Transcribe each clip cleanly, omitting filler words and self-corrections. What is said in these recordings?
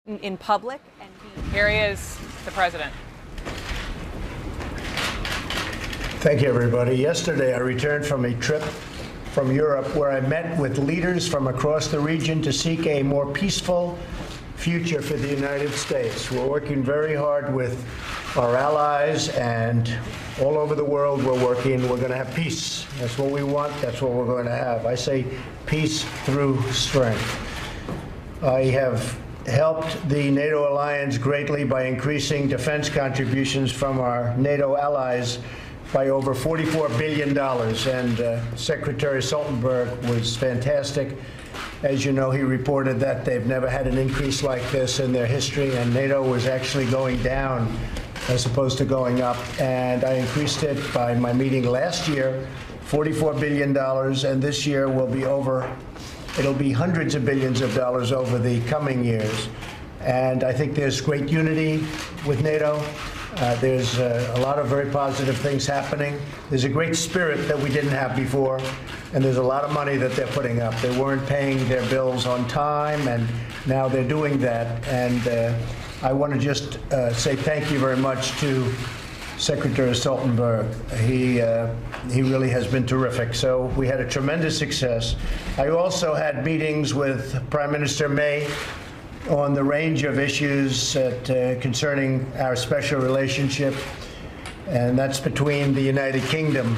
in public. And here he is, the president. Thank you, everybody. Yesterday, I returned from a trip from Europe where I met with leaders from across the region to seek a more peaceful future for the United States. We're working very hard with our allies, and all over the world we're working. We're going to have peace. That's what we want. That's what we're going to have. I say peace through strength. I have helped the NATO alliance greatly by increasing defense contributions from our NATO allies by over $44 billion, and Secretary Stoltenberg was fantastic. As you know, he reported that they've never had an increase like this in their history, and NATO was actually going down as opposed to going up. And I increased it by my meeting last year, $44 billion, and this year will be it'll be hundreds of billions of dollars over the coming years. And I think there's great unity with NATO. There's a lot of very positive things happening. There's a great spirit that we didn't have before, and there's a lot of money that they're putting up. They weren't paying their bills on time, and now they're doing that. And I want to just say thank you very much to Secretary Stoltenberg. He really has been terrific. So we had a tremendous success. I also had meetings with Prime Minister May on the range of issues concerning our special relationship, and that's between the United Kingdom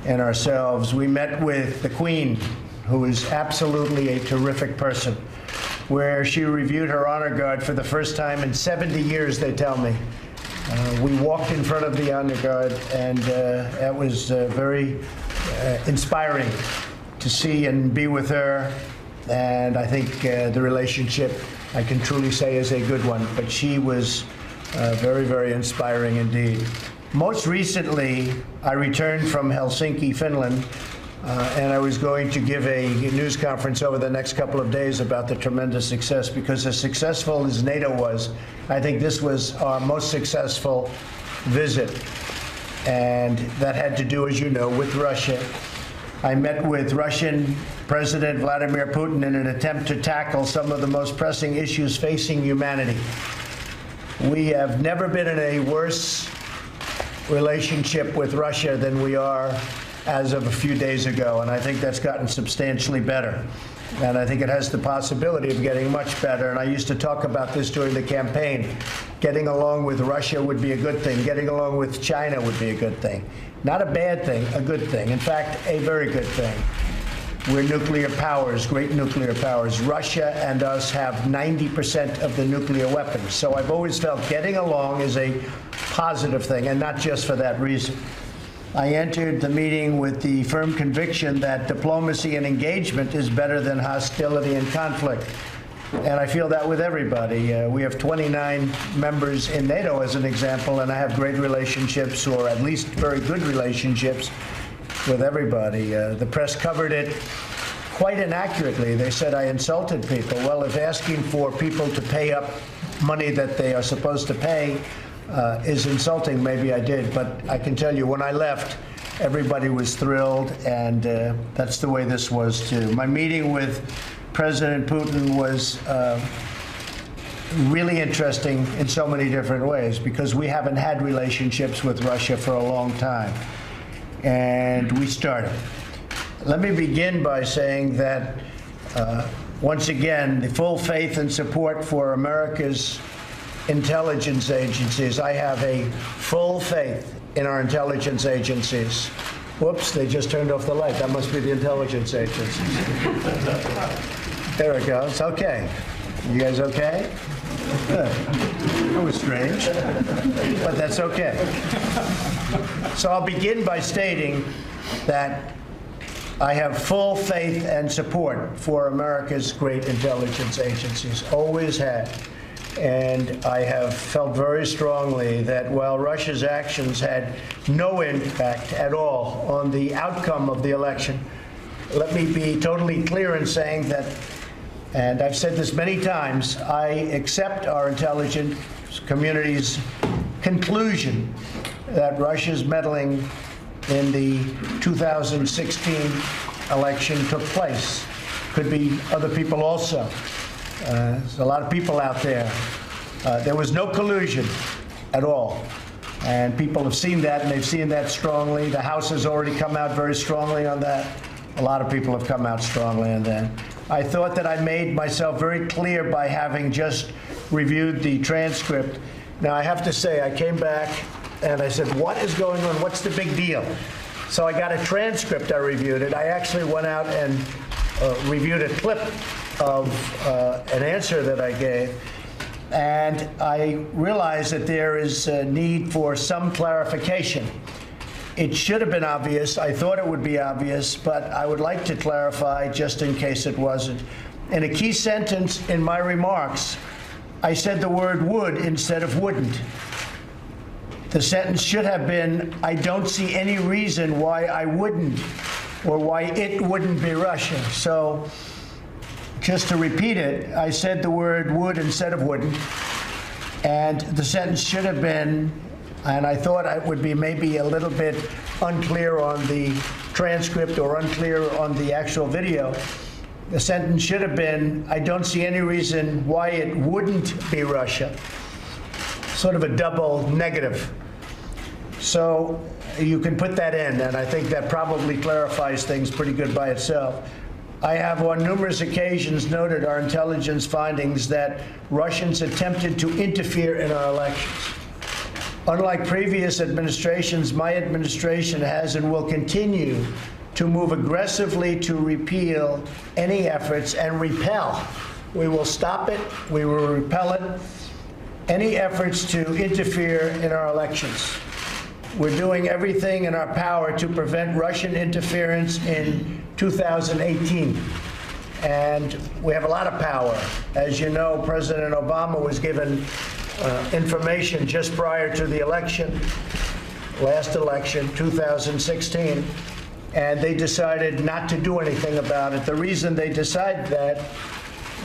and ourselves. We met with the Queen, who is absolutely a terrific person, where she reviewed her honor guard for the first time in 70 years, they tell me. We walked in front of the honor guard, and that was very inspiring to see and be with her. And I think the relationship, I can truly say, is a good one. But she was very, very inspiring indeed. Most recently, I returned from Helsinki, Finland, and I was going to give a news conference over the next couple of days about the tremendous success, because as successful as NATO was, I think this was our most successful visit. And that had to do, as you know, with Russia. I met with Russian President Vladimir Putin in an attempt to tackle some of the most pressing issues facing humanity. We have never been in a worse relationship with Russia than we are as of a few days ago, and I think that's gotten substantially better. And I think it has the possibility of getting much better. And I used to talk about this during the campaign. Getting along with Russia would be a good thing. Getting along with China would be a good thing. Not a bad thing, a good thing. In fact, a very good thing. We're nuclear powers, great nuclear powers. Russia and us have 90% of the nuclear weapons. So I've always felt getting along is a positive thing, and not just for that reason. I entered the meeting with the firm conviction that diplomacy and engagement is better than hostility and conflict. And I feel that with everybody. We have 29 members in NATO, as an example, and I have great relationships, or at least very good relationships, with everybody. The press covered it quite inaccurately. They said I insulted people. Well, if asking for people to pay up money that they are supposed to pay is insulting, maybe I did. But I can tell you, when I left, everybody was thrilled, and that's the way this was, too. My meeting with President Putin was really interesting in so many different ways, because we haven't had relationships with Russia for a long time. And we started. Let me begin by saying that, once again, the full faith and support for America's intelligence agencies. I have a full faith in our intelligence agencies. Whoops, they just turned off the light. That must be the intelligence agencies. There it goes. Okay. You guys okay? Good. That was strange, but that's okay. So I'll begin by stating that I have full faith and support for America's great intelligence agencies, always had. And I have felt very strongly that while Russia's actions had no impact at all on the outcome of the election, let me be totally clear in saying that, and I've said this many times, I accept our intelligence community's conclusion that Russia's meddling in the 2016 election took place. Could be other people also. There's a lot of people out there. There was no collusion at all. And people have seen that, and they've seen that strongly. The House has already come out very strongly on that. A lot of people have come out strongly on that. I thought that I made myself very clear by having just reviewed the transcript. Now, I have to say, I came back and I said, what is going on? What's the big deal? So I got a transcript, I reviewed it. I actually went out and reviewed a clip of an answer that I gave. And I realized that there is a need for some clarification. It should have been obvious. I thought it would be obvious, but I would like to clarify just in case it wasn't. In a key sentence in my remarks, I said the word would instead of wouldn't. The sentence should have been, I don't see any reason why I wouldn't, or why it wouldn't be Russia. So just to repeat it, I said the word would instead of wouldn't. And the sentence should have been, and I thought it would be maybe a little bit unclear on the transcript or unclear on the actual video. The sentence should have been, I don't see any reason why it wouldn't be Russia. Sort of a double negative. So you can put that in, and I think that probably clarifies things pretty good by itself. I have on numerous occasions noted our intelligence findings that Russians attempted to interfere in our elections. Unlike previous administrations, my administration has and will continue to move aggressively to repeal any efforts and repel. We will stop it, we will repel it, any efforts to interfere in our elections. We're doing everything in our power to prevent Russian interference in 2018. And we have a lot of power. As you know, President Obama was given information just prior to the election, last election, 2016, and they decided not to do anything about it. The reason they decided that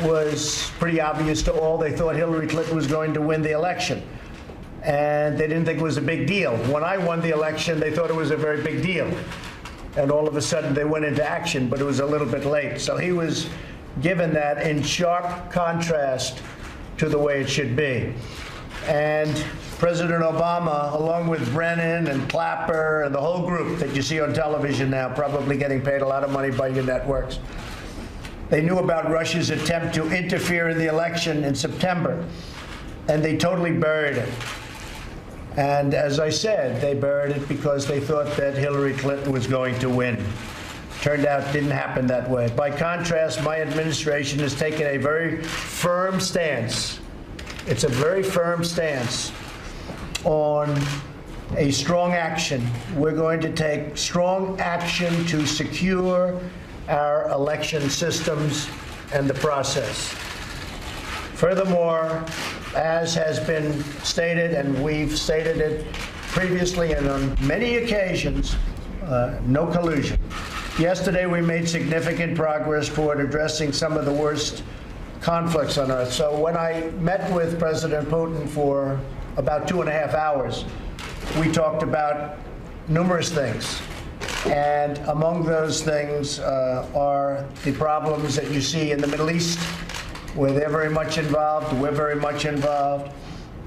was pretty obvious to all. They thought Hillary Clinton was going to win the election, and they didn't think it was a big deal. When I won the election, they thought it was a very big deal. And all of a sudden, they went into action, but it was a little bit late. So he was given that in sharp contrast to the way it should be. And President Obama, along with Brennan and Clapper and the whole group that you see on television now, probably getting paid a lot of money by your networks, they knew about Russia's attempt to interfere in the election in September, and they totally buried it. And as I said, they buried it because they thought that Hillary Clinton was going to win. Turned out it didn't happen that way. By contrast, my administration has taken a very firm stance. It's a very firm stance on a strong action. We're going to take strong action to secure our election systems and the process. Furthermore, as has been stated, and we've stated it previously and on many occasions, no collusion. Yesterday, we made significant progress toward addressing some of the worst conflicts on Earth. So when I met with President Putin for about 2.5 hours, we talked about numerous things. And among those things are the problems that you see in the Middle East, where they're very much involved, we're very much involved.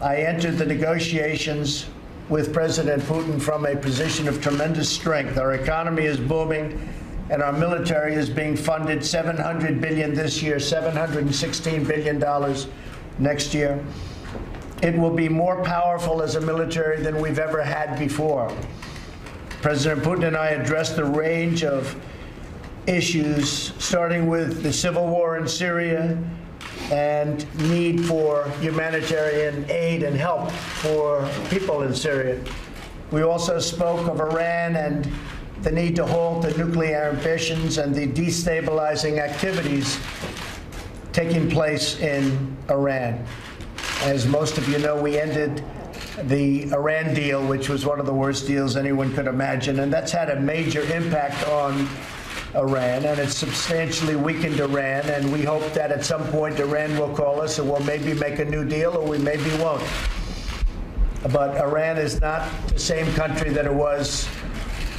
I entered the negotiations with President Putin from a position of tremendous strength. Our economy is booming, and our military is being funded $700 billion this year, $716 billion next year. It will be more powerful as a military than we've ever had before. President Putin and I addressed a range of issues, starting with the civil war in Syria and need for humanitarian aid and help for people in Syria. We also spoke of Iran and the need to halt the nuclear ambitions and the destabilizing activities taking place in Iran. As most of you know, we ended the Iran deal, which was one of the worst deals anyone could imagine, and that's had a major impact on Iran, and it's substantially weakened Iran, and we hope that at some point Iran will call us and we'll maybe make a new deal, or we maybe won't. But Iran is not the same country that it was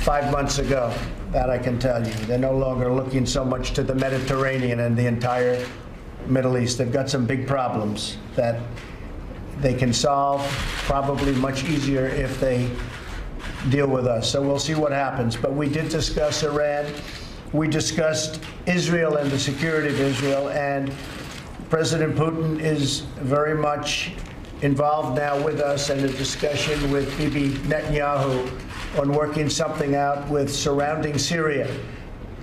5 months ago, that I can tell you. They're no longer looking so much to the Mediterranean and the entire Middle East. They've got some big problems that they can solve probably much easier if they deal with us. So we'll see what happens. But we did discuss Iran. We discussed Israel and the security of Israel. And President Putin is very much involved now with us in a discussion with Bibi Netanyahu on working something out with surrounding Syria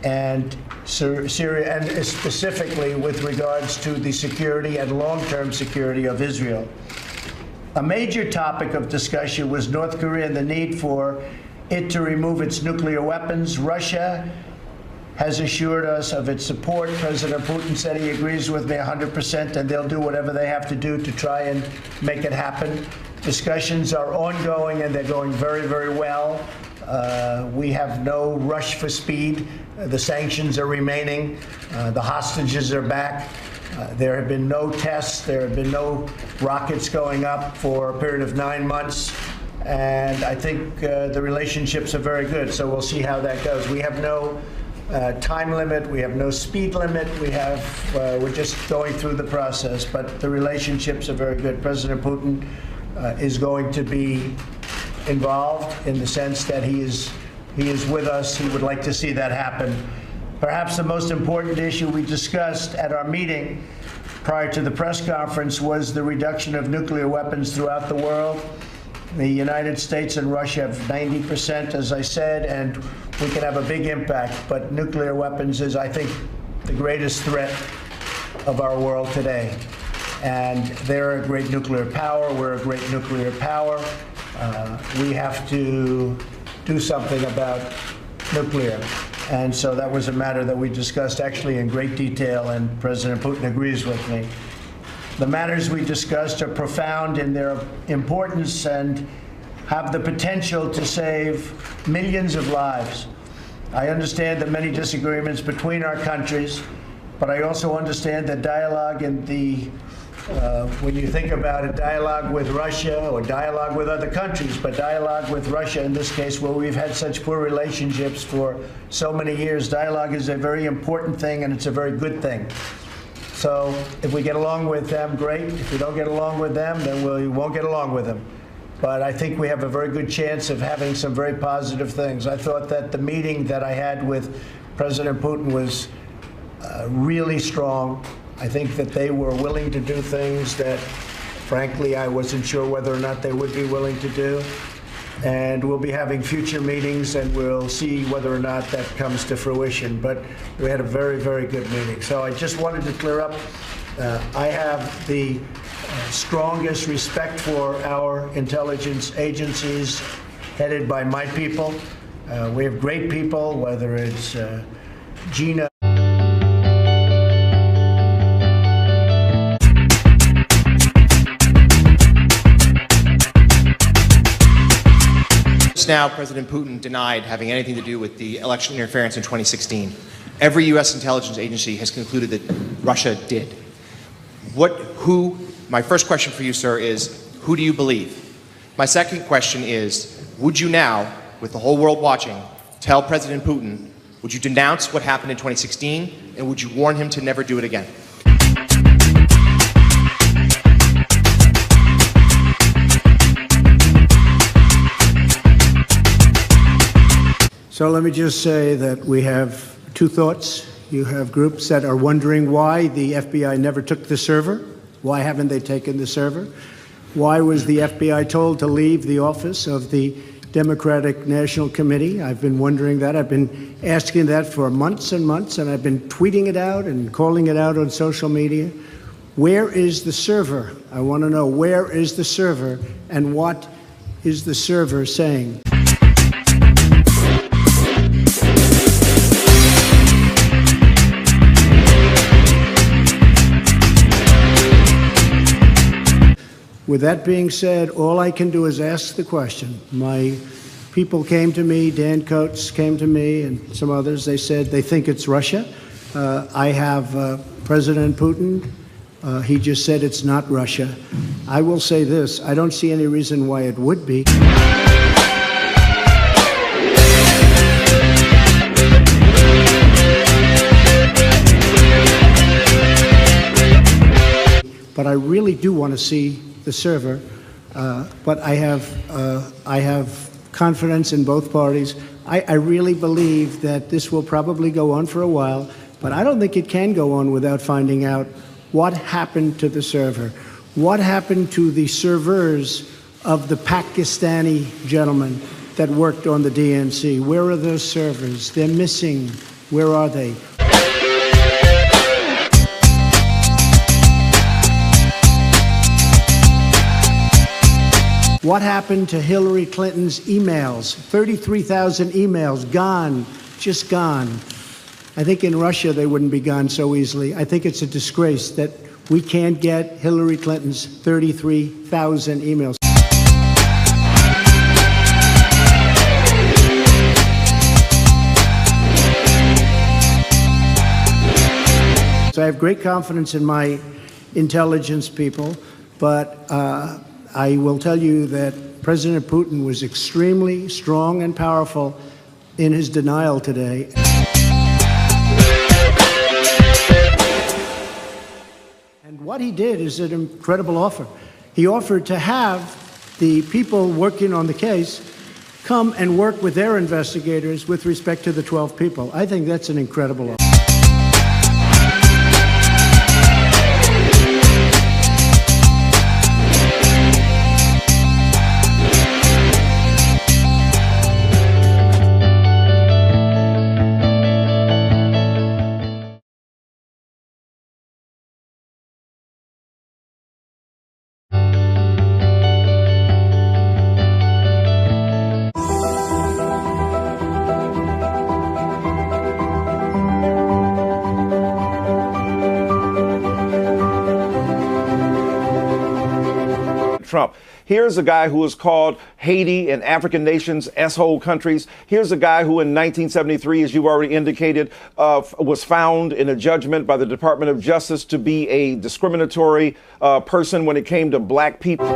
and specifically with regards to the security and long-term security of Israel. A major topic of discussion was North Korea and the need for it to remove its nuclear weapons. Russia has assured us of its support. President Putin said he agrees with me 100%, and they'll do whatever they have to do to try and make it happen. Discussions are ongoing, and they're going very, very well. We have no rush for speed. The sanctions are remaining. The hostages are back. There have been no tests. There have been no rockets going up for a period of 9 months. And I think the relationships are very good. So we'll see how that goes. We have no time limit. We have no speed limit. We're just going through the process. But the relationships are very good. President Putin is going to be involved in the sense that he is with us. He would like to see that happen. Perhaps the most important issue we discussed at our meeting prior to the press conference was the reduction of nuclear weapons throughout the world. The United States and Russia have 90%, as I said, and we can have a big impact. But nuclear weapons is, I think, the greatest threat of our world today. And they're a great nuclear power. We're a great nuclear power. We have to do something about nuclear. And so that was a matter that we discussed actually in great detail, and President Putin agrees with me. The matters we discussed are profound in their importance and have the potential to save millions of lives. I understand the many disagreements between our countries, but I also understand that dialogue in when you think about a dialogue with Russia or dialogue with other countries, but dialogue with Russia in this case, where we've had such poor relationships for so many years, dialogue is a very important thing, and it's a very good thing. So if we get along with them, great. If we don't get along with them, then we won't get along with them. But I think we have a very good chance of having some very positive things. I thought that the meeting that I had with President Putin was really strong. I think that they were willing to do things that, frankly, I wasn't sure whether or not they would be willing to do. And we'll be having future meetings, and we'll see whether or not that comes to fruition. But we had a very, very good meeting. So I just wanted to clear up. I have the strongest respect for our intelligence agencies headed by my people. We have great people, whether it's Gina. Now, President Putin denied having anything to do with the election interference in 2016. Every U.S. intelligence agency has concluded that Russia did. My first question for you, sir, is who do you believe? My second question is, would you now, with the whole world watching, tell President Putin, would you denounce what happened in 2016, and would you warn him to never do it again? So let me just say that we have two thoughts. You have groups that are wondering why the FBI never took the server. Why haven't they taken the server? Why was the FBI told to leave the office of the Democratic National Committee? I've been wondering that. I've been asking that for months and months, and I've been tweeting it out and calling it out on social media. Where is the server? I want to know, where is the server, and what is the server saying? With that being said, all I can do is ask the question. My people came to me, Dan Coates came to me, and some others. They said they think it's Russia. I have President Putin. He just said it's not Russia. I will say this. I don't see any reason why it would be. but I really do want to see the server. But I have confidence in both parties. I really believe that this will probably go on for a while, but I don't think it can go on without finding out what happened to the server, what happened to the servers of the Pakistani gentleman that worked on the DNC. Where are those servers? They're missing. Where are they? What happened to Hillary Clinton's emails? 33,000 emails, gone, just gone. I think in Russia they wouldn't be gone so easily. I think it's a disgrace that we can't get Hillary Clinton's 33,000 emails. So I have great confidence in my intelligence people, but I will tell you that President Putin was extremely strong and powerful in his denial today. And what he did is an incredible offer. He offered to have the people working on the case come and work with their investigators with respect to the 12 people. I think that's an incredible offer. Trump. Here's a guy who has called Haiti and African nations S-hole countries. Here's a guy who in 1973, as you've already indicated, was found in a judgment by the Department of Justice to be a discriminatory person when it came to black people.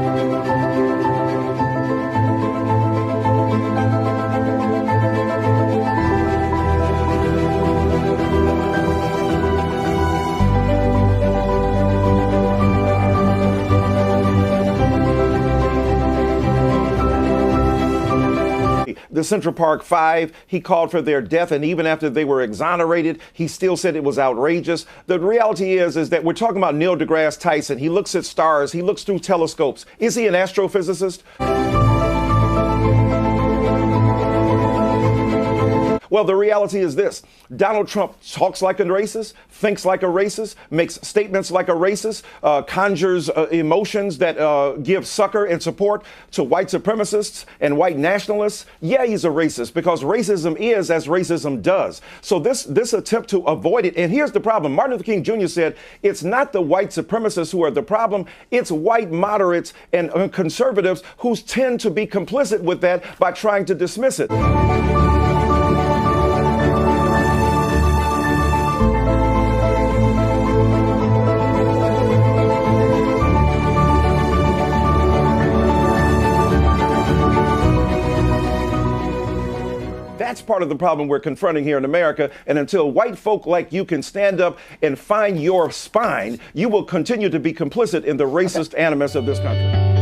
The Central Park Five, he called for their death, and even after they were exonerated, he still said it was outrageous. The reality is that we're talking about Neil deGrasse Tyson. He looks at stars, he looks through telescopes. Is he an astrophysicist? Well, the reality is this. Donald Trump talks like a racist, thinks like a racist, makes statements like a racist, conjures emotions that give succor and support to white supremacists and white nationalists. Yeah, he's a racist because racism is as racism does. So this attempt to avoid it, and here's the problem. Martin Luther King Jr. said, it's not the white supremacists who are the problem, it's white moderates and conservatives who tend to be complicit with that by trying to dismiss it. That's part of the problem we're confronting here in America. And until white folk like you can stand up and find your spine, you will continue to be complicit in the racist animus of this country.